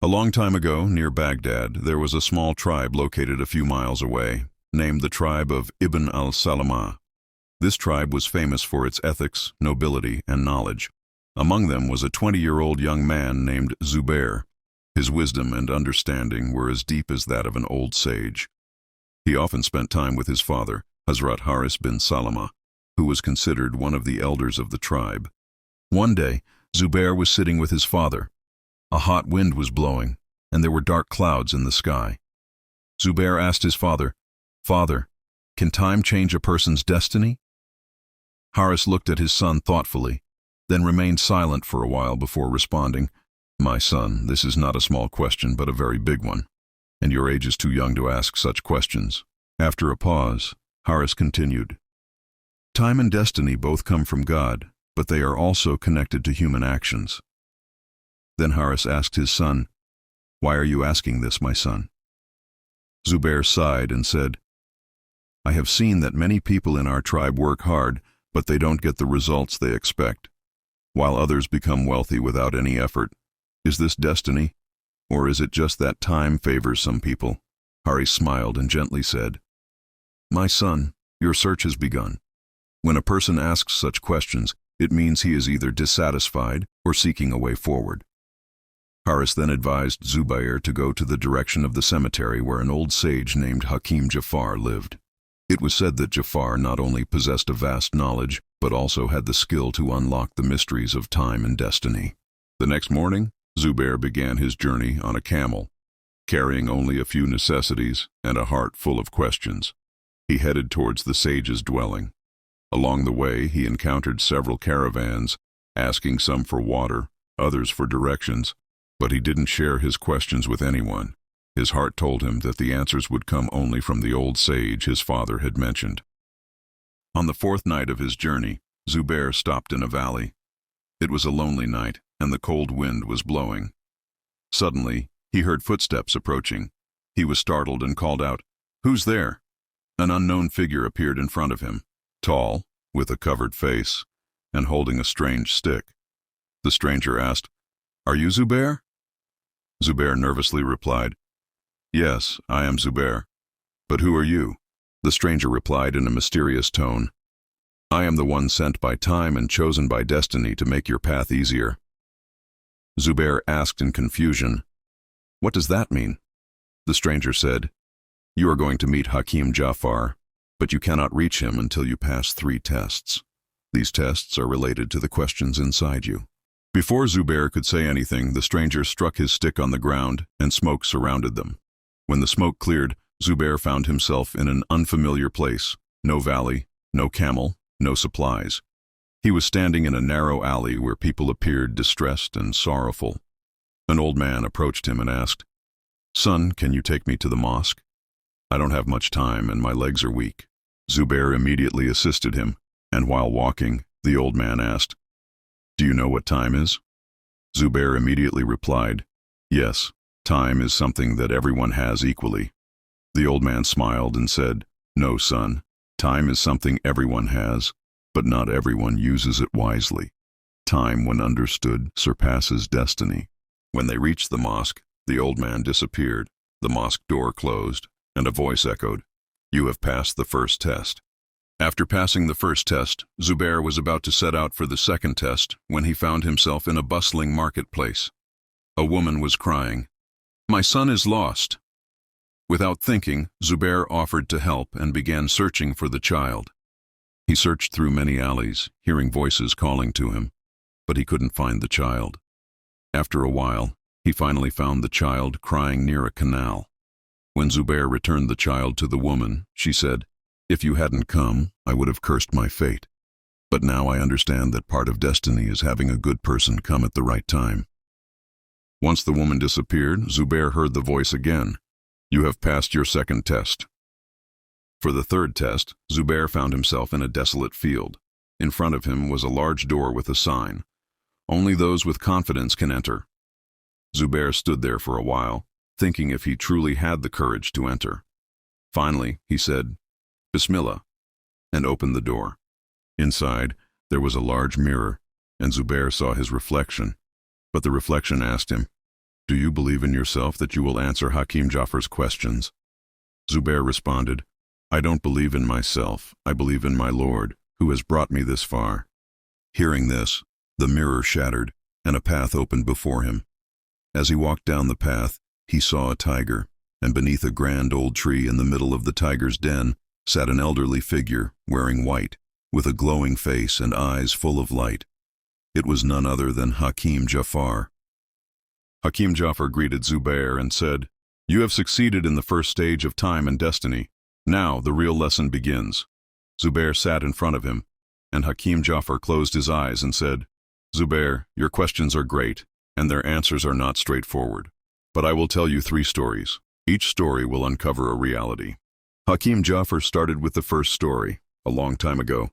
A long time ago, near Baghdad, there was a small tribe located a few miles away, named the tribe of Ibn al-Salama. This tribe was famous for its ethics, nobility, and knowledge. Among them was a 20-year-old young man named Zubair. His wisdom and understanding were as deep as that of an old sage. He often spent time with his father, Hazrat Haris bin Salama, who was considered one of the elders of the tribe. One day, Zubair was sitting with his father. A hot wind was blowing, and there were dark clouds in the sky. Zubair asked his father, "Father, can time change a person's destiny?" Haris looked at his son thoughtfully, then remained silent for a while before responding, "My son, this is not a small question but a very big one, and your age is too young to ask such questions." After a pause, Haris continued, "Time and destiny both come from God, but they are also connected to human actions." Then Haris asked his son, "Why are you asking this, my son?" Zubair sighed and said, "I have seen that many people in our tribe work hard, but they don't get the results they expect, while others become wealthy without any effort. Is this destiny, or is it just that time favors some people?" Haris smiled and gently said, "My son, your search has begun. When a person asks such questions, it means he is either dissatisfied or seeking a way forward." Haris then advised Zubair to go to the direction of the cemetery where an old sage named Hakim Jafar lived. It was said that Jafar not only possessed a vast knowledge, but also had the skill to unlock the mysteries of time and destiny. The next morning, Zubair began his journey on a camel, carrying only a few necessities and a heart full of questions. He headed towards the sage's dwelling. Along the way, he encountered several caravans, asking some for water, others for directions, but he didn't share his questions with anyone. His heart told him that the answers would come only from the old sage his father had mentioned. On the fourth night of his journey, Zubair stopped in a valley. It was a lonely night, and the cold wind was blowing. Suddenly, he heard footsteps approaching. He was startled and called out, "Who's there?" An unknown figure appeared in front of him, tall, with a covered face, and holding a strange stick. The stranger asked, "Are you Zubair?" Zubair nervously replied, "Yes, I am Zubair. But who are you?" The stranger replied in a mysterious tone, "I am the one sent by time and chosen by destiny to make your path easier." Zubair asked in confusion, "What does that mean?" The stranger said, "You are going to meet Hakim Jafar, but you cannot reach him until you pass 3 tests. These tests are related to the questions inside you." Before Zubair could say anything, the stranger struck his stick on the ground, and smoke surrounded them. When the smoke cleared, Zubair found himself in an unfamiliar place. No valley, no camel, no supplies. He was standing in a narrow alley where people appeared distressed and sorrowful. An old man approached him and asked, "Son, can you take me to the mosque? I don't have much time and my legs are weak." Zubair immediately assisted him, and while walking, the old man asked, "Do you know what time is?" Zubair immediately replied, "Yes, time is something that everyone has equally." The old man smiled and said, "No, son, time is something everyone has, but not everyone uses it wisely. Time, when understood, surpasses destiny." When they reached the mosque, the old man disappeared, the mosque door closed, and a voice echoed, "You have passed the first test." After passing the first test, Zubair was about to set out for the second test when he found himself in a bustling marketplace. A woman was crying, "My son is lost." Without thinking, Zubair offered to help and began searching for the child. He searched through many alleys, hearing voices calling to him, but he couldn't find the child. After a while, he finally found the child crying near a canal. When Zubair returned the child to the woman, she said, "If you hadn't come, I would have cursed my fate. But now I understand that part of destiny is having a good person come at the right time." Once the woman disappeared, Zubair heard the voice again, "You have passed your second test." For the third test, Zubair found himself in a desolate field. In front of him was a large door with a sign, "Only those with confidence can enter." Zubair stood there for a while, thinking if he truly had the courage to enter. Finally, he said, "Bismillah," and opened the door. Inside, there was a large mirror, and Zubair saw his reflection, but the reflection asked him, Do you believe in yourself that you will answer Hakim Jafar's questions? Zubair responded, I don't believe in myself, I believe in my Lord, who has brought me this far. Hearing this, the mirror shattered, and a path opened before him. As he walked down the path, he saw a tiger, and beneath a grand old tree in the middle of the tiger's den sat an elderly figure, wearing white, with a glowing face and eyes full of light. It was none other than Hakim Jafar. Hakim Jafar greeted Zubair and said, You have succeeded in the first stage of time and destiny. Now the real lesson begins. Zubair sat in front of him, and Hakim Jafar closed his eyes and said, Zubair, your questions are great, and their answers are not straightforward. But I will tell you 3 stories. Each story will uncover a reality. Hakim Jafar started with the first story. A long time ago,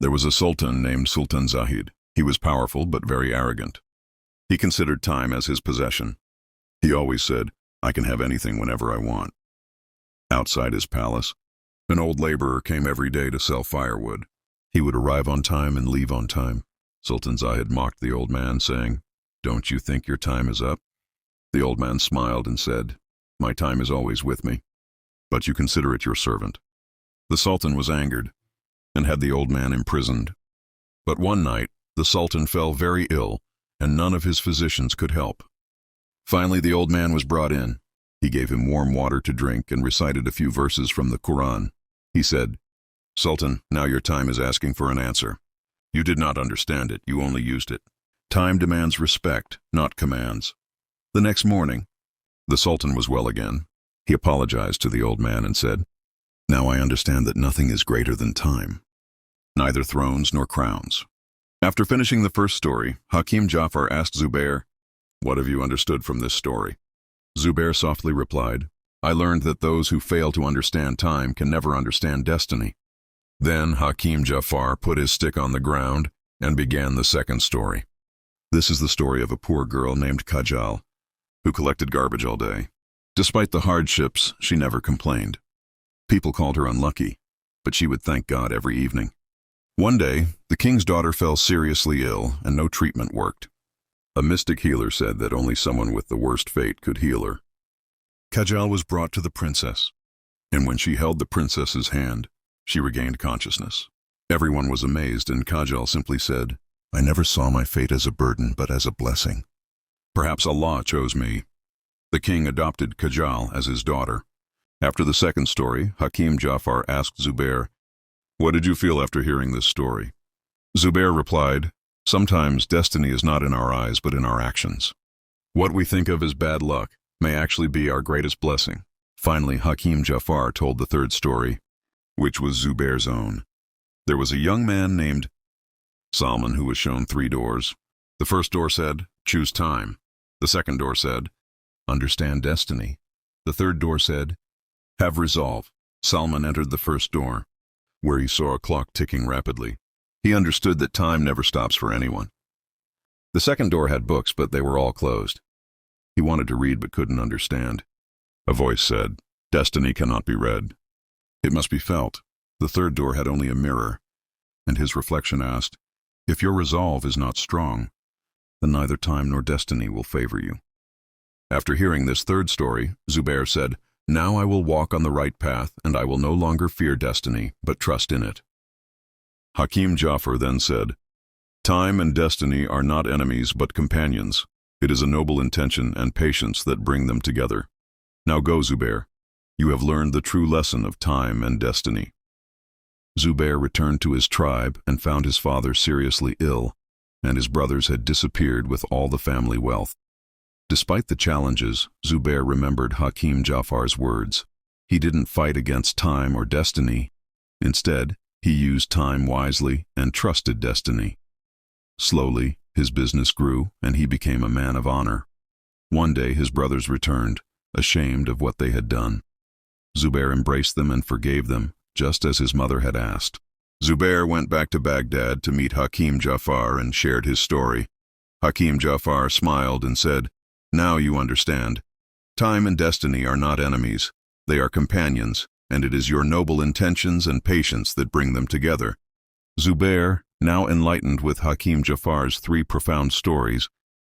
there was a sultan named Sultan Zahid. He was powerful but very arrogant. He considered time as his possession. He always said, I can have anything whenever I want. Outside his palace, an old laborer came every day to sell firewood. He would arrive on time and leave on time. Sultan Zahid mocked the old man, saying, Don't you think your time is up? The old man smiled and said, My time is always with me, but you consider it your servant. The sultan was angered and had the old man imprisoned. But one night, the sultan fell very ill, and none of his physicians could help. Finally, the old man was brought in. He gave him warm water to drink and recited a few verses from the Quran. He said, Sultan, now your time is asking for an answer. You did not understand it, you only used it. Time demands respect, not commands. The next morning, the sultan was well again. He apologized to the old man and said, Now I understand that nothing is greater than time, neither thrones nor crowns. After finishing the first story, Hakim Jafar asked Zubair, What have you understood from this story? Zubair softly replied, I learned that those who fail to understand time can never understand destiny. Then Hakim Jafar put his stick on the ground and began the second story. This is the story of a poor girl named Kajal, who collected garbage all day. Despite the hardships, she never complained. People called her unlucky, but she would thank God every evening. One day, the king's daughter fell seriously ill and no treatment worked. A mystic healer said that only someone with the worst fate could heal her. Kajal was brought to the princess, and when she held the princess's hand, she regained consciousness. Everyone was amazed, and Kajal simply said, I never saw my fate as a burden, but as a blessing. Perhaps Allah chose me. The king adopted Kajal as his daughter. After the second story, Hakim Jafar asked Zubair, What did you feel after hearing this story? Zubair replied, Sometimes destiny is not in our eyes, but in our actions. What we think of as bad luck may actually be our greatest blessing. Finally, Hakim Jafar told the third story, which was Zubair's own. There was a young man named Salman who was shown 3 doors. The first door said, Choose time. The second door said, Understand destiny. The third door said, Have resolve. Salman entered the first door, where he saw a clock ticking rapidly. He understood that time never stops for anyone. The second door had books, but they were all closed. He wanted to read but couldn't understand. A voice said, Destiny cannot be read. It must be felt. The third door had only a mirror, and his reflection asked, If your resolve is not strong, then neither time nor destiny will favor you. After hearing this third story, Zubair said, Now I will walk on the right path, and I will no longer fear destiny, but trust in it. Hakim Jafar then said, Time and destiny are not enemies, but companions. It is a noble intention and patience that bring them together. Now go, Zubair. You have learned the true lesson of time and destiny. Zubair returned to his tribe and found his father seriously ill, and his brothers had disappeared with all the family wealth. Despite the challenges, Zubair remembered Hakim Jafar's words. He didn't fight against time or destiny. Instead, he used time wisely and trusted destiny. Slowly, his business grew, and he became a man of honor. One day, his brothers returned, ashamed of what they had done. Zubair embraced them and forgave them, just as his mother had asked. Zubair went back to Baghdad to meet Hakim Jafar and shared his story. Hakim Jafar smiled and said, Now you understand. Time and destiny are not enemies. They are companions, and it is your noble intentions and patience that bring them together. Zubair, now enlightened with Hakim Jafar's 3 profound stories,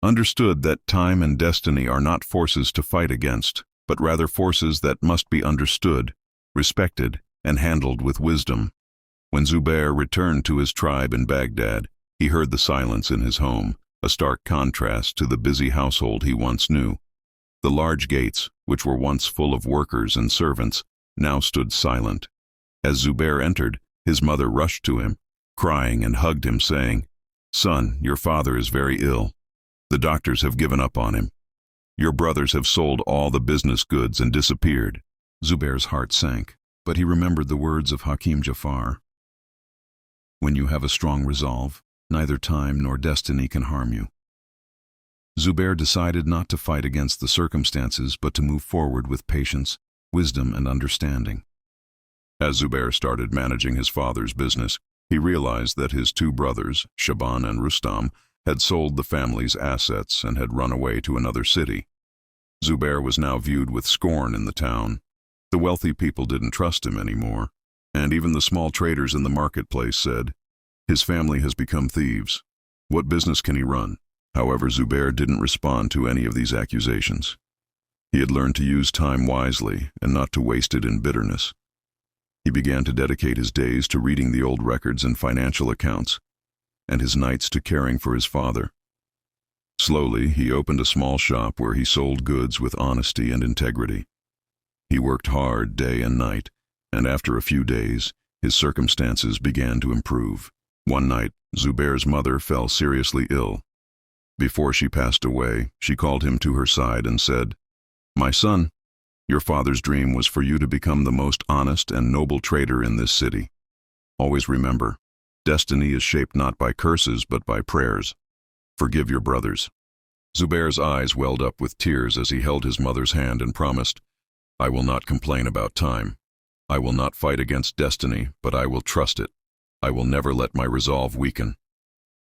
understood that time and destiny are not forces to fight against, but rather forces that must be understood, respected, and handled with wisdom. When Zubair returned to his tribe in Baghdad, he heard the silence in his home, a stark contrast to the busy household he once knew. The large gates, which were once full of workers and servants, now stood silent. As Zubair entered, his mother rushed to him, crying, and hugged him, saying, "Son, your father is very ill. The doctors have given up on him. Your brothers have sold all the business goods and disappeared." Zubair's heart sank, but he remembered the words of Hakim Jafar. "When you have a strong resolve, neither time nor destiny can harm you." Zubair decided not to fight against the circumstances, but to move forward with patience, wisdom, and understanding. As Zubair started managing his father's business, he realized that his two brothers, Shaban and Rustam, had sold the family's assets and had run away to another city. Zubair was now viewed with scorn in the town. The wealthy people didn't trust him anymore, and even the small traders in the marketplace said, "His family has become thieves. What business can he run?" However, Zubair didn't respond to any of these accusations. He had learned to use time wisely and not to waste it in bitterness. He began to dedicate his days to reading the old records and financial accounts, and his nights to caring for his father. Slowly, he opened a small shop where he sold goods with honesty and integrity. He worked hard day and night, and after a few days, his circumstances began to improve. One night, Zubair's mother fell seriously ill. Before she passed away, she called him to her side and said, "My son, your father's dream was for you to become the most honest and noble trader in this city. Always remember, destiny is shaped not by curses but by prayers. Forgive your brothers." Zubair's eyes welled up with tears as he held his mother's hand and promised, "I will not complain about time. I will not fight against destiny, but I will trust it. I will never let my resolve weaken."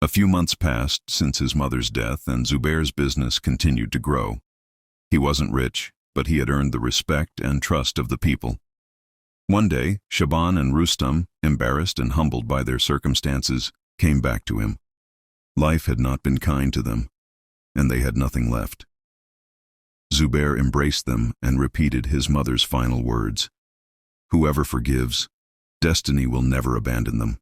A few months passed since his mother's death, and Zubair's business continued to grow. He wasn't rich, but he had earned the respect and trust of the people. One day, Shaban and Rustam, embarrassed and humbled by their circumstances, came back to him. Life had not been kind to them, and they had nothing left. Zubair embraced them and repeated his mother's final words, "Whoever forgives, destiny will never abandon them."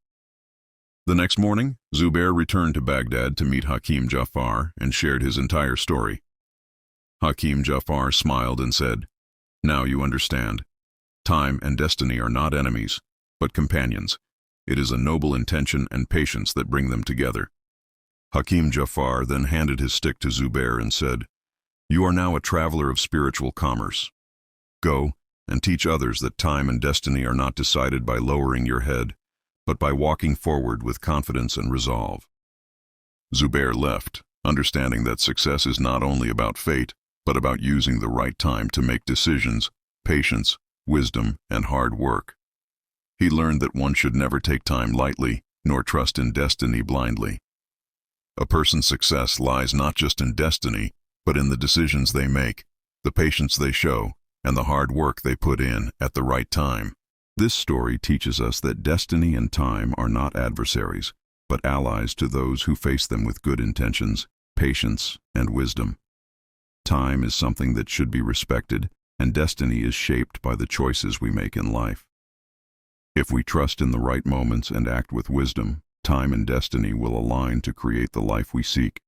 The next morning, Zubair returned to Baghdad to meet Hakim Jafar and shared his entire story. Hakim Jafar smiled and said, "Now you understand. Time and destiny are not enemies, but companions. It is a noble intention and patience that bring them together." Hakim Jafar then handed his stick to Zubair and said, "You are now a traveler of spiritual commerce. Go and teach others that time and destiny are not decided by lowering your head, but by walking forward with confidence and resolve." Zubair left, understanding that success is not only about fate, but about using the right time to make decisions, patience, wisdom, and hard work. He learned that one should never take time lightly, nor trust in destiny blindly. A person's success lies not just in destiny, but in the decisions they make, the patience they show, and the hard work they put in at the right time. This story teaches us that destiny and time are not adversaries, but allies to those who face them with good intentions, patience, and wisdom. Time is something that should be respected, and destiny is shaped by the choices we make in life. If we trust in the right moments and act with wisdom, time and destiny will align to create the life we seek.